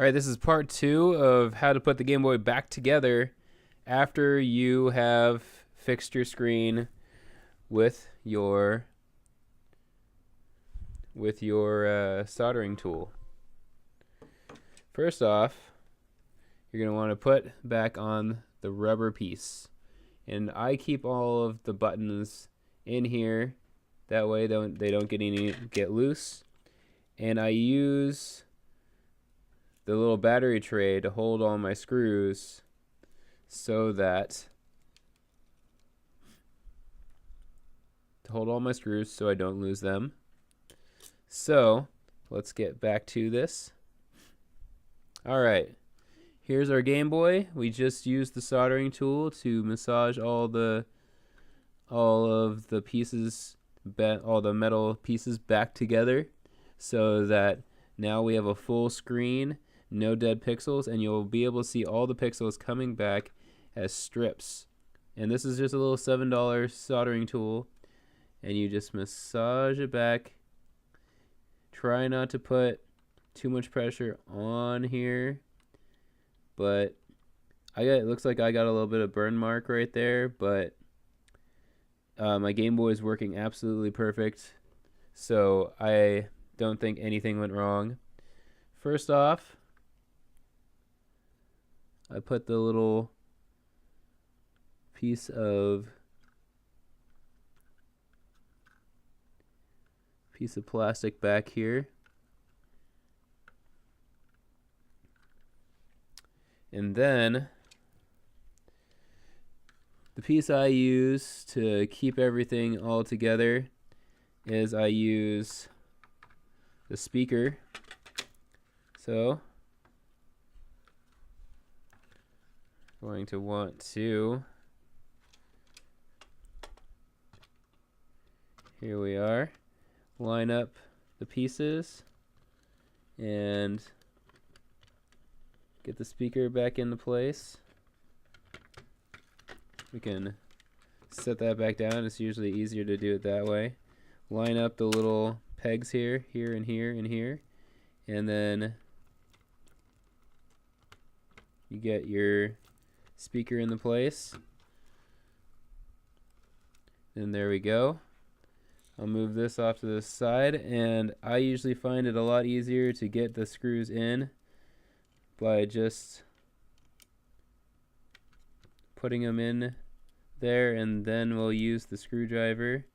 All right, this is part 2 of how to put the Game Boy back together after you have fixed your screen with your soldering tool. First off, you're going to want to put back on the rubber piece. And I keep all of the buttons in here, that way they don't get loose. And I use the little battery tray to hold all my screws so that I don't lose them. So let's get back to this. Alright, here's our Game Boy. We just used the soldering tool to massage all of the pieces, all the metal pieces back together, so that now we have a full screen, no dead pixels, and you'll be able to see all the pixels coming back as strips. And this is just a little $7 soldering tool, and you just massage it back. Try not to put too much pressure on here, but it looks like I got a little bit of burn mark right there, but my Game Boy is working absolutely perfect, so I don't think anything went wrong. First off, I put the little piece of plastic back here, and then the piece I use to keep everything all together is I use the speaker. So going to want to, here we are, line up the pieces and get the speaker back into place. We can set that back down. It's usually easier to do it that way. Line up the little pegs here, and here, and here, and then you get your speaker in the place. And there we go. I'll move this off to the side, and I usually find it a lot easier to get the screws in by just putting them in there, and then we'll use the screwdriver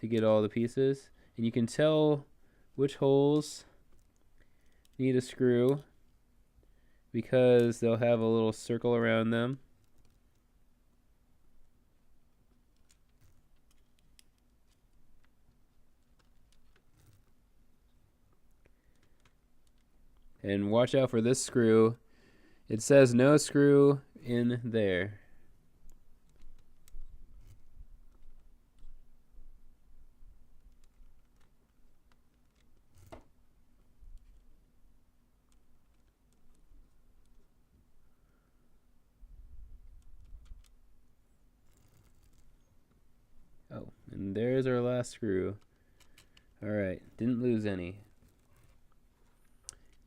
to get all the pieces. And you can tell which holes need a screw because they'll have a little circle around them. And watch out for this screw. It says no screw in there. Oh, and there's our last screw. Alright, didn't lose any.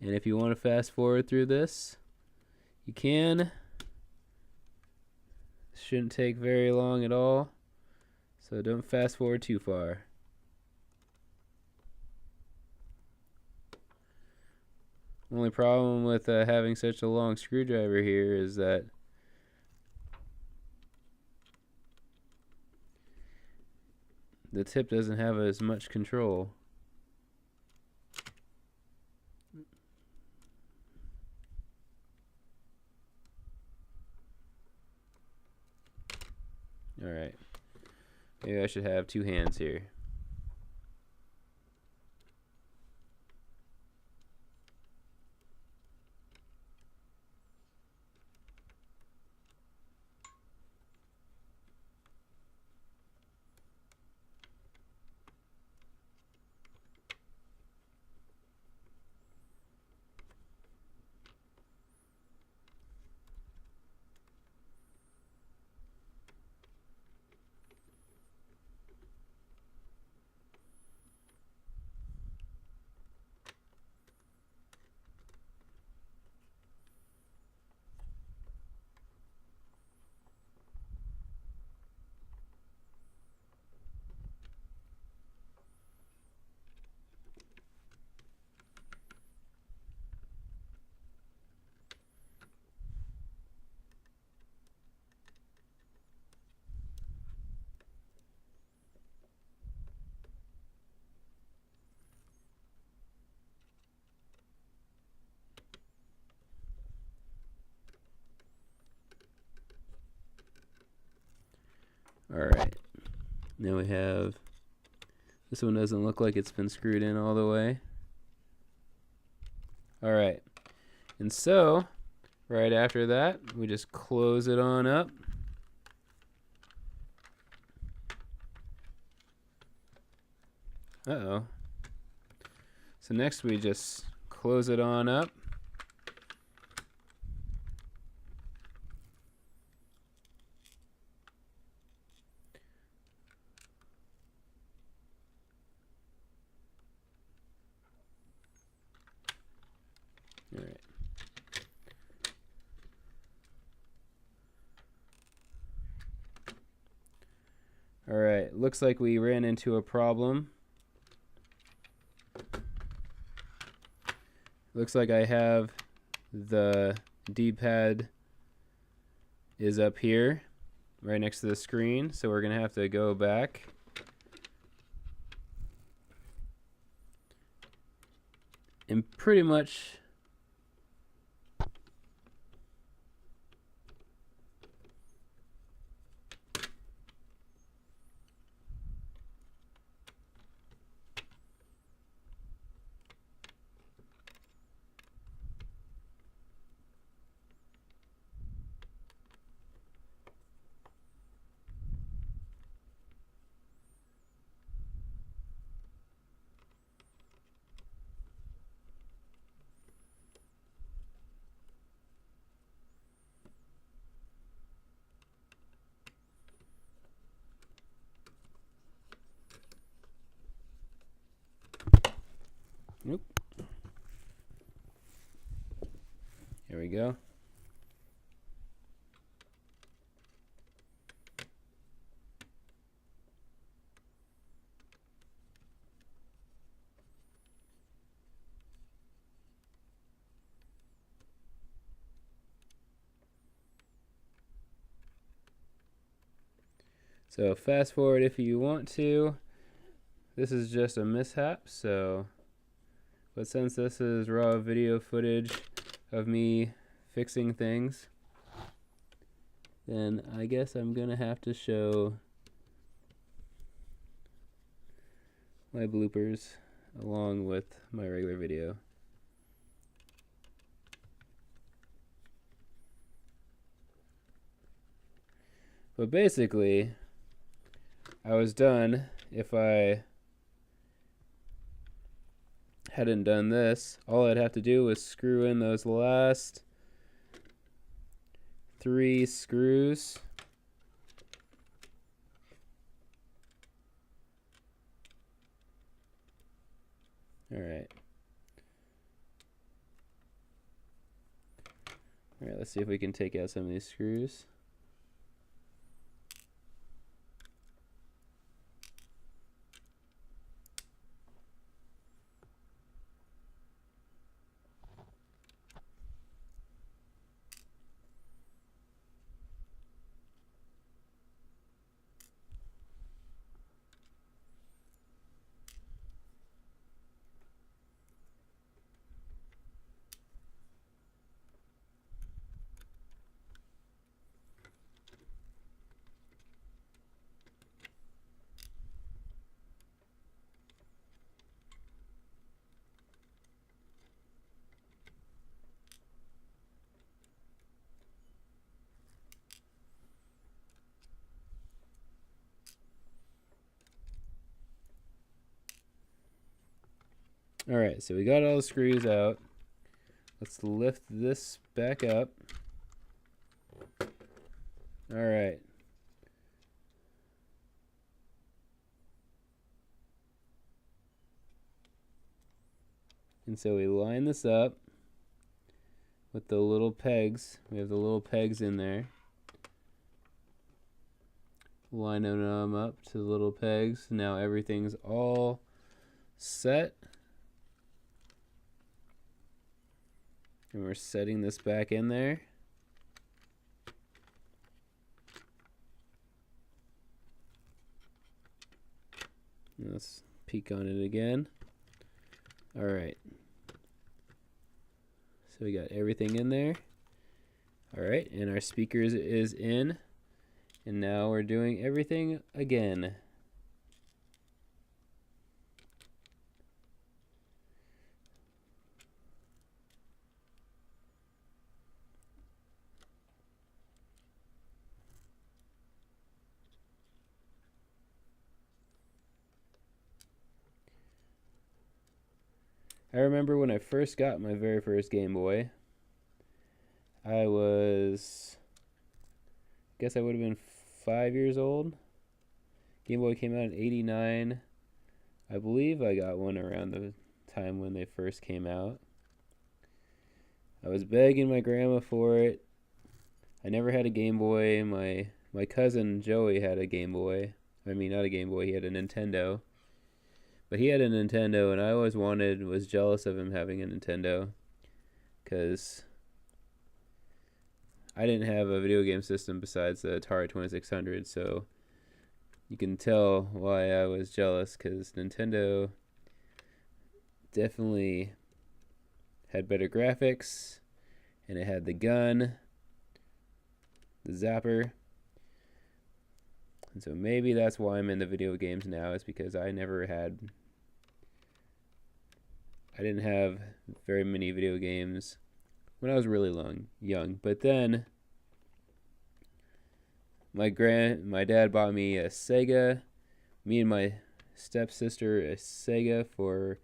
And if you want to fast forward through this, you can. Shouldn't take very long at all, so don't fast forward too far. Only problem with having such a long screwdriver here is that the tip doesn't have as much control. Alright, maybe I should have two hands here. Alright, now we have, this one doesn't look like it's been screwed in all the way. Alright, and so right after that we just close it on up. Uh-oh. So next we just close it on up. All right. All right, looks like we ran into a problem. Looks like I have the D-pad is up here right next to the screen, so we're gonna have to go back and pretty much Nope. Here we go. So fast forward if you want to. This is just a mishap, so but since this is raw video footage of me fixing things, then I guess I'm gonna have to show my bloopers along with my regular video. But basically, I was done if I hadn't done this. All I'd have to do was screw in those last 3 screws. Alright. Alright, let's see if we can take out some of these screws. Alright, so we got all the screws out. Let's lift this back up. Alright. And so we line this up with the little pegs. We have the little pegs in there. Line them up to the little pegs. Now everything's all set. And we're setting this back in there. Let's peek on it again. Alright. So we got everything in there. Alright, and our speakers is in. And now we're doing everything again. I remember when I first got my very first Game Boy, I guess I would have been 5 years old. Game Boy came out in '89. I believe I got one around the time when they first came out. I was begging my grandma for it. I never had a Game Boy. My cousin Joey had a Game Boy. I mean, not a Game Boy, he had a Nintendo. But he had a Nintendo, and I always was jealous of him having a Nintendo, because I didn't have a video game system besides the Atari 2600, so you can tell why I was jealous, because Nintendo definitely had better graphics, and it had the gun, the zapper, and so maybe that's why I'm into video games now, is because I didn't have very many video games when I was really young. But then my dad bought me a Sega. Me and my stepsister a Sega for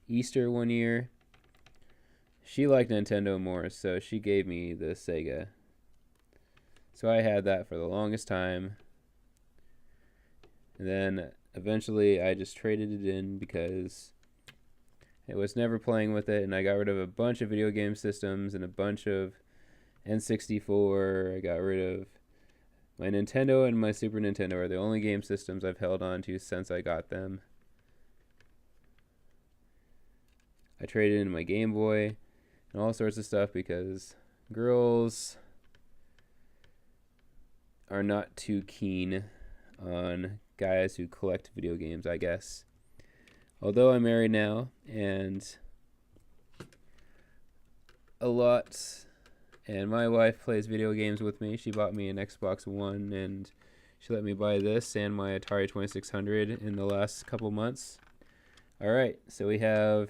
Easter one year. She liked Nintendo more, so she gave me the Sega. So I had that for the longest time. And then eventually I just traded it in because I was never playing with it, and I got rid of a bunch of video game systems and a bunch of N64. I got rid of my Nintendo, and my Super Nintendo are the only game systems I've held on to since I got them. I traded in my Game Boy and all sorts of stuff because girls are not too keen on guys who collect video games, I guess. Although I'm married now, and my wife plays video games with me. She bought me an Xbox One, and she let me buy this and my Atari 2600 in the last couple months. Alright, so we have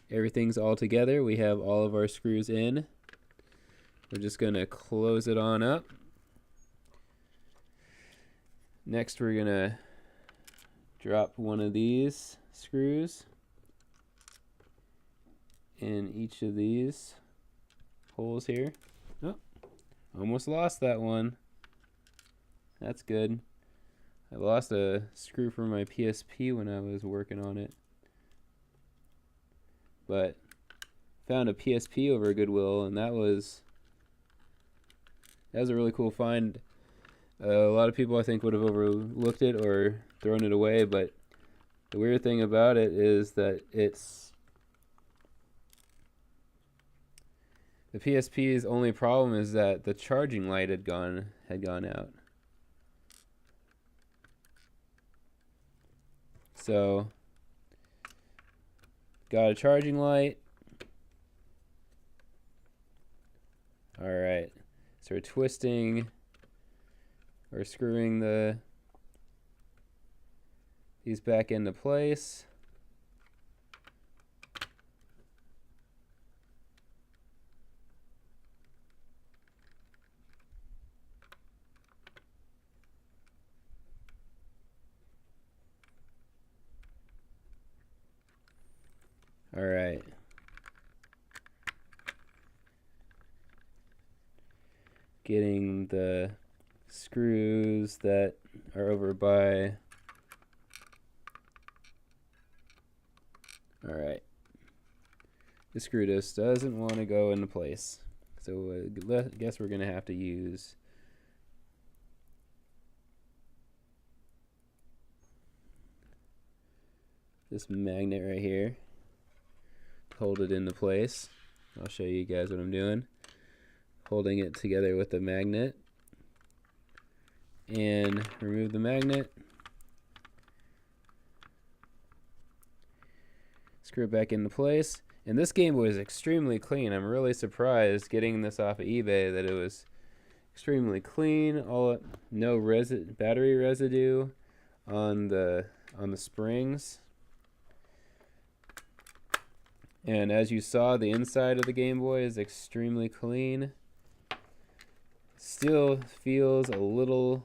everything's all together. We have all of our screws in. We're just going to close it on up. Next, we're going to drop one of these screws in each of these holes here. Oh, almost lost that one. That's good. I lost a screw from my PSP when I was working on it, but found a PSP over at Goodwill, and that was a really cool find. A lot of people, I think, would have overlooked it or thrown it away, but the weird thing about it is that the PSP's only problem is that the charging light had gone out. So got a charging light. Alright, so we're twisting or screwing these back into place. Alright. Getting the screws that are over by. Alright. The screw just doesn't want to go into place. So I guess we're going to have to use this magnet right here to hold it into place. I'll show you guys what I'm doing. Holding it together with the magnet. And remove the magnet. Screw it back into place. And this Game Boy is extremely clean. I'm really surprised getting this off of eBay that it was extremely clean. No battery residue on the springs. And as you saw, the inside of the Game Boy is extremely clean. Still feels a little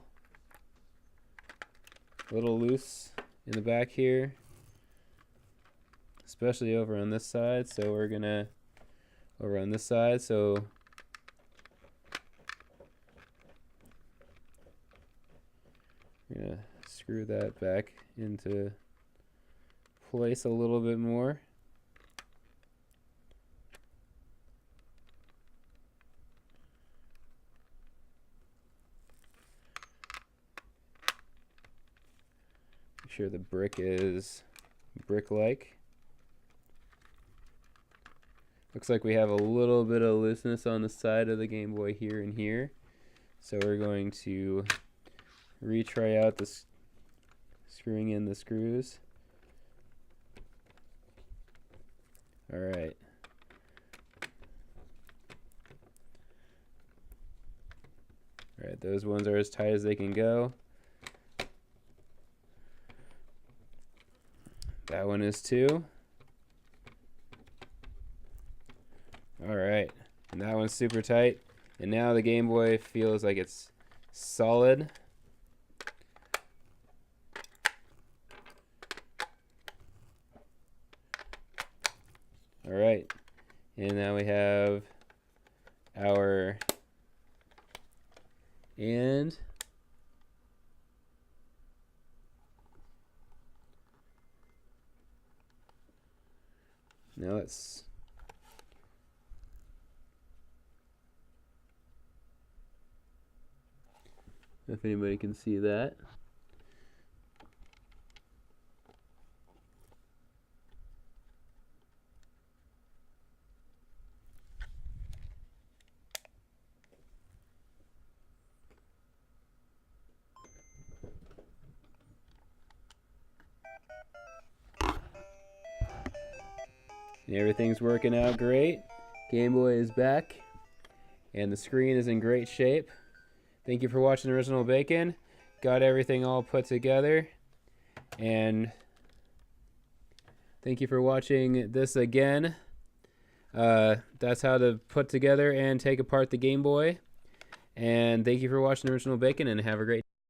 loose in the back here, especially over on this side. So we're gonna over on this side. So we're gonna screw that back into place a little bit more. Make sure the brick is brick-like. Looks like we have a little bit of looseness on the side of the Game Boy here and here. So we're going to retry out this, screwing in the screws. Alright. Alright, those ones are as tight as they can go. That one is too. Alright, and that one's super tight. And now the Game Boy feels like it's solid. Alright, and now we have our end. Now let's if anybody can see that. And everything's working out great. Game Boy is back, and the screen is in great shape. Thank you for watching Original Bacon. Got everything all put together, and thank you for watching this again. That's how to put together and take apart the Game Boy. And thank you for watching Original Bacon, and have a great day.